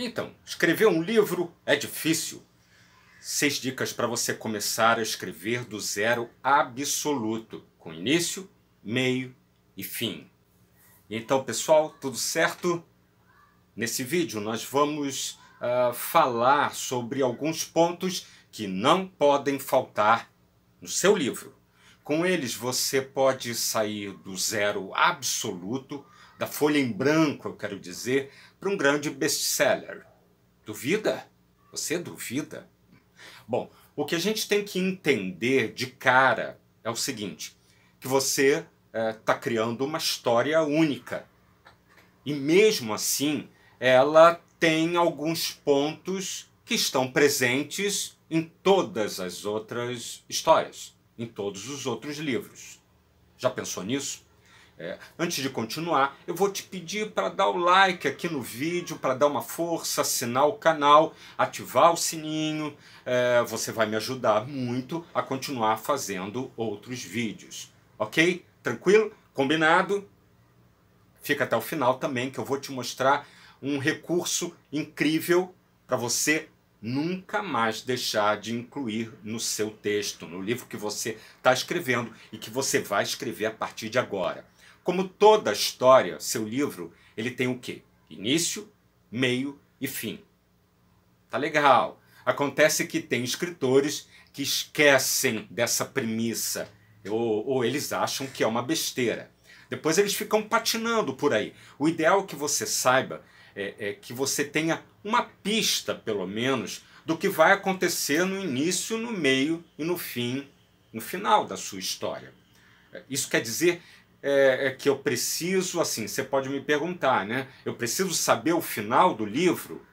Então, escrever um livro é difícil. 6 dicas para você começar a escrever do zero absoluto, com início, meio e fim. Então, pessoal, tudo certo? Nesse vídeo nós vamos falar sobre alguns pontos que não podem faltar no seu livro. Com eles você pode sair do zero absoluto, da folha em branco, eu quero dizer, para um grande best-seller. Duvida? Você duvida? Bom, o que a gente tem que entender de cara é o seguinte, que você está criando uma história única. E mesmo assim, ela tem alguns pontos que estão presentes em todas as outras histórias, em todos os outros livros. Já pensou nisso? Antes de continuar, eu vou te pedir para dar o like aqui no vídeo, para dar uma força, assinar o canal, ativar o sininho. Você vai me ajudar muito a continuar fazendo outros vídeos. Ok? Tranquilo? Combinado? Fica até o final também, que eu vou te mostrar um recurso incrível para você nunca mais deixar de incluir no seu texto, no livro que você está escrevendo e que você vai escrever a partir de agora. Como toda história, seu livro, ele tem o quê? Início, meio e fim. Tá legal. Acontece que tem escritores que esquecem dessa premissa, ou eles acham que é uma besteira. Depois eles ficam patinando por aí. O ideal é que você saiba é que você tenha uma pista, pelo menos, do que vai acontecer no início, no meio e no fim, no final da sua história. Isso quer dizer que eu preciso, assim, você pode me perguntar, né? Eu preciso saber o final do livro?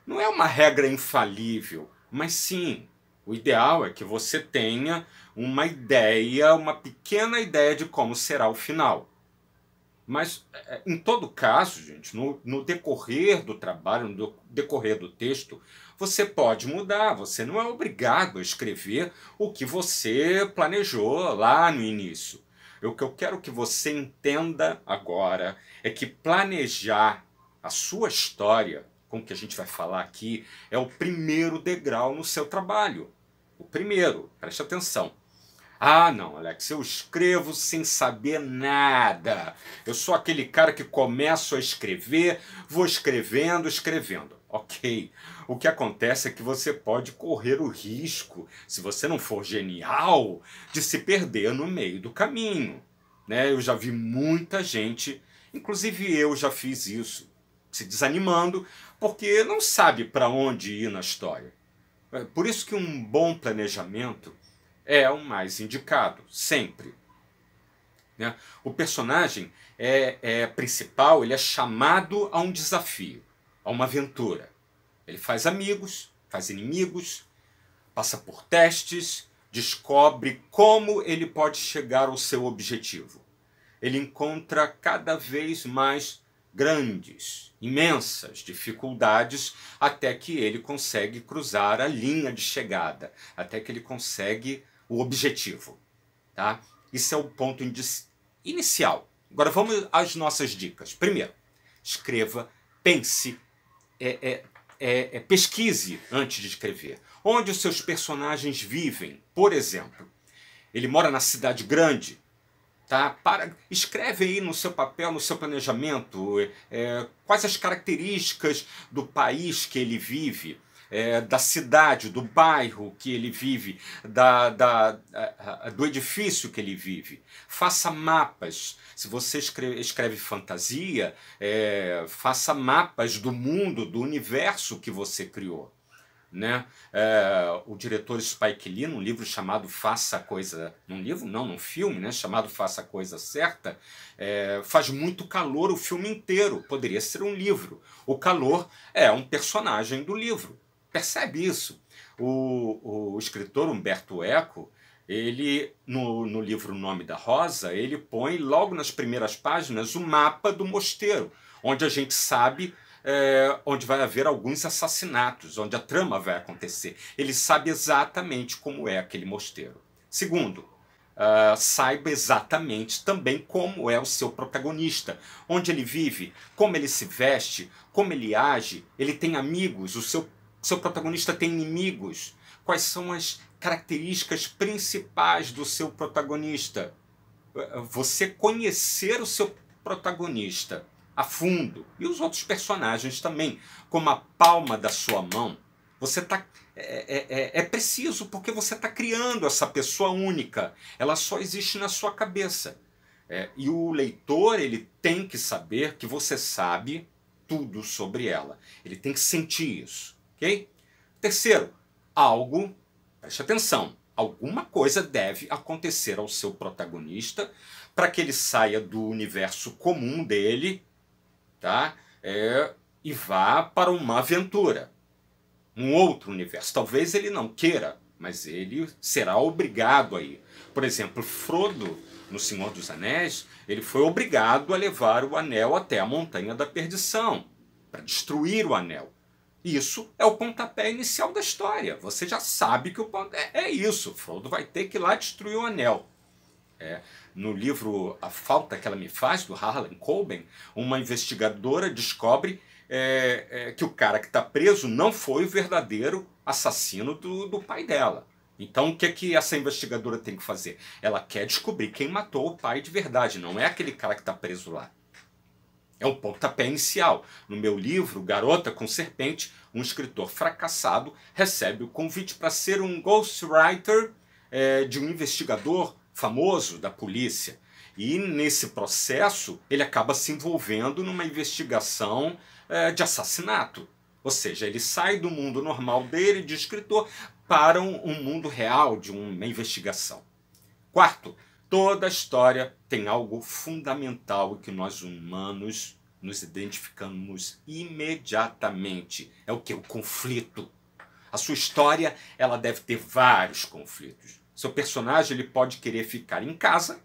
Não é uma regra infalível, mas sim, o ideal é que você tenha uma ideia, uma pequena ideia de como será o final. Mas, em todo caso, gente, no decorrer do trabalho, no decorrer do texto, você pode mudar, você não é obrigado a escrever o que você planejou lá no início. O que eu quero que você entenda agora é que planejar a sua história, com o que a gente vai falar aqui, é o primeiro degrau no seu trabalho. O primeiro, preste atenção. Ah, não, Alex, eu escrevo sem saber nada. Eu sou aquele cara que começo a escrever, vou escrevendo, escrevendo. Ok. O que acontece é que você pode correr o risco, se você não for genial, de se perder no meio do caminho. Né? Eu já vi muita gente, inclusive eu já fiz isso, se desanimando porque não sabe para onde ir na história. Por isso que um bom planejamento é o mais indicado, sempre. Né? O personagem principal, ele é chamado a um desafio, a uma aventura. Ele faz amigos, faz inimigos, passa por testes, descobre como ele pode chegar ao seu objetivo. Ele encontra cada vez mais grandes, imensas dificuldades até que ele consegue cruzar a linha de chegada, até que ele consegue o objetivo. Tá? Isso é o ponto inicial. Agora vamos às nossas dicas. Primeiro, escreva, pense, pesquise antes de escrever. Onde os seus personagens vivem, por exemplo. Ele mora na cidade grande. Tá? Escreve aí no seu papel, no seu planejamento, quais as características do país que ele vive, da cidade, do bairro que ele vive, do edifício que ele vive. Faça mapas. Se você escreve fantasia, faça mapas do mundo, do universo que você criou. Né? O diretor Spike Lee, num livro chamado Faça a Coisa... num filme, né? Chamado Faça a Coisa Certa, faz muito calor o filme inteiro. Poderia ser um livro. O calor é um personagem do livro. Percebe isso? O escritor Umberto Eco, ele, no livro O Nome da Rosa, ele põe logo nas primeiras páginas o mapa do mosteiro, onde a gente sabe... onde vai haver alguns assassinatos, onde a trama vai acontecer. Ele sabe exatamente como é aquele mosteiro. Segundo, saiba exatamente também como é o seu protagonista, onde ele vive, como ele se veste, como ele age, ele tem amigos, o seu protagonista tem inimigos, quais são as características principais do seu protagonista. Você conhecer o seu protagonista a fundo, e os outros personagens também, como a palma da sua mão, você tá, é preciso, porque você está criando essa pessoa única. Ela só existe na sua cabeça. E o leitor, ele tem que saber que você sabe tudo sobre ela. Ele tem que sentir isso. Ok? Terceiro, algo, preste atenção, alguma coisa deve acontecer ao seu protagonista para que ele saia do universo comum dele, tá? E vá para uma aventura. Um outro universo. Talvez ele não queira, mas ele será obrigado a ir. Por exemplo, Frodo, no Senhor dos Anéis, ele foi obrigado a levar o anel até a Montanha da Perdição, para destruir o anel. Isso é o pontapé inicial da história. Você já sabe que o é isso. Frodo vai ter que ir lá destruir o anel. No livro A Falta que Ela Me Faz, do Harlan Coben, uma investigadora descobre que o cara que está preso não foi o verdadeiro assassino do pai dela. Então o que essa investigadora tem que fazer? Ela quer descobrir quem matou o pai de verdade, não é aquele cara que está preso lá. É o pontapé inicial. No meu livro, Garota com Serpente, um escritor fracassado recebe o convite para ser um ghostwriter de um investigador famoso da polícia. E nesse processo ele acaba se envolvendo numa investigação de assassinato. Ou seja, ele sai do mundo normal dele de escritor para um mundo real de uma investigação. Quarto, toda história tem algo fundamental que nós humanos nos identificamos imediatamente. É o que? O conflito. A sua história, ela deve ter vários conflitos. Seu personagem, ele pode querer ficar em casa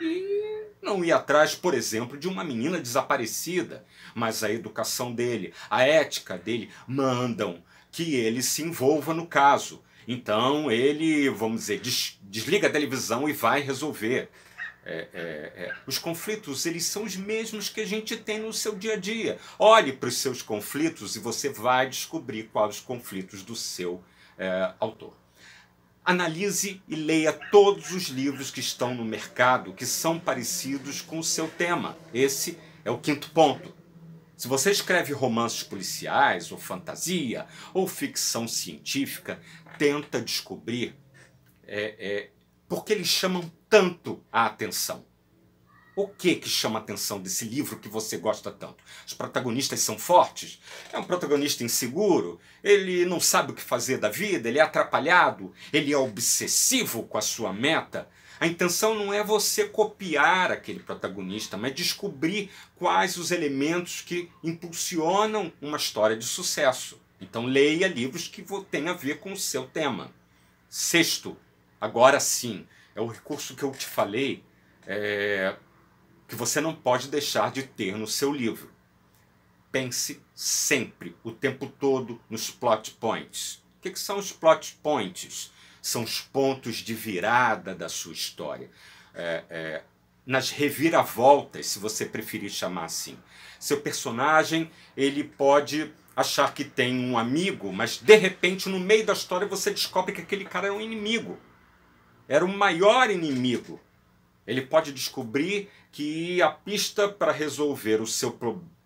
e não ir atrás, por exemplo, de uma menina desaparecida, mas a educação dele, a ética dele mandam que ele se envolva no caso. Então ele, vamos dizer, desliga a televisão e vai resolver. Os conflitos, eles são os mesmos que a gente tem no seu dia a dia. Olhe para os seus conflitos e você vai descobrir quais os conflitos do seu autor. Analise e leia todos os livros que estão no mercado que são parecidos com o seu tema. Esse é o quinto ponto. Se você escreve romances policiais, ou fantasia, ou ficção científica, tenta descobrir por que eles chamam tanto a atenção. O que chama a atenção desse livro que você gosta tanto? Os protagonistas são fortes? É um protagonista inseguro? Ele não sabe o que fazer da vida? Ele é atrapalhado? Ele é obsessivo com a sua meta? A intenção não é você copiar aquele protagonista, mas descobrir quais os elementos que impulsionam uma história de sucesso. Então leia livros que tenham a ver com o seu tema. Sexto, agora sim, é o recurso que eu te falei, que você não pode deixar de ter no seu livro. Pense sempre, o tempo todo, nos plot points. O que são os plot points? São os pontos de virada da sua história. Nas reviravoltas, se você preferir chamar assim. Seu personagem, ele pode achar que tem um amigo, mas de repente, no meio da história, você descobre que aquele cara é um inimigo. Era o maior inimigo. Ele pode descobrir que a pista para resolver o seu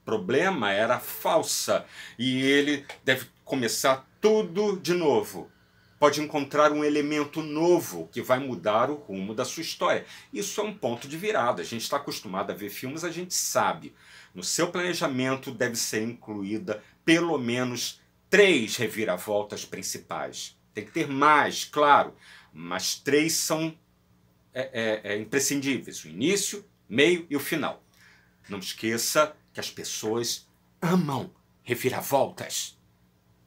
problema era falsa e ele deve começar tudo de novo. Pode encontrar um elemento novo que vai mudar o rumo da sua história. Isso é um ponto de virada. A gente está acostumado a ver filmes, a gente sabe. No seu planejamento deve ser incluída pelo menos 3 reviravoltas principais. Tem que ter mais, claro, mas 3 são imprescindíveis. O início, meio e o final. Não esqueça que as pessoas amam reviravoltas.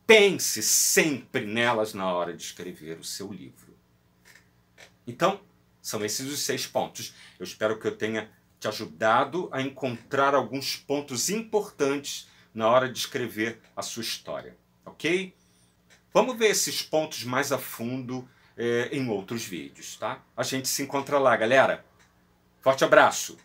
Pense sempre nelas na hora de escrever o seu livro. Então, são esses os 6 pontos. Eu espero que eu tenha te ajudado a encontrar alguns pontos importantes na hora de escrever a sua história. Ok? Vamos ver esses pontos mais a fundo em outros vídeos, tá? A gente se encontra lá, galera. Forte abraço!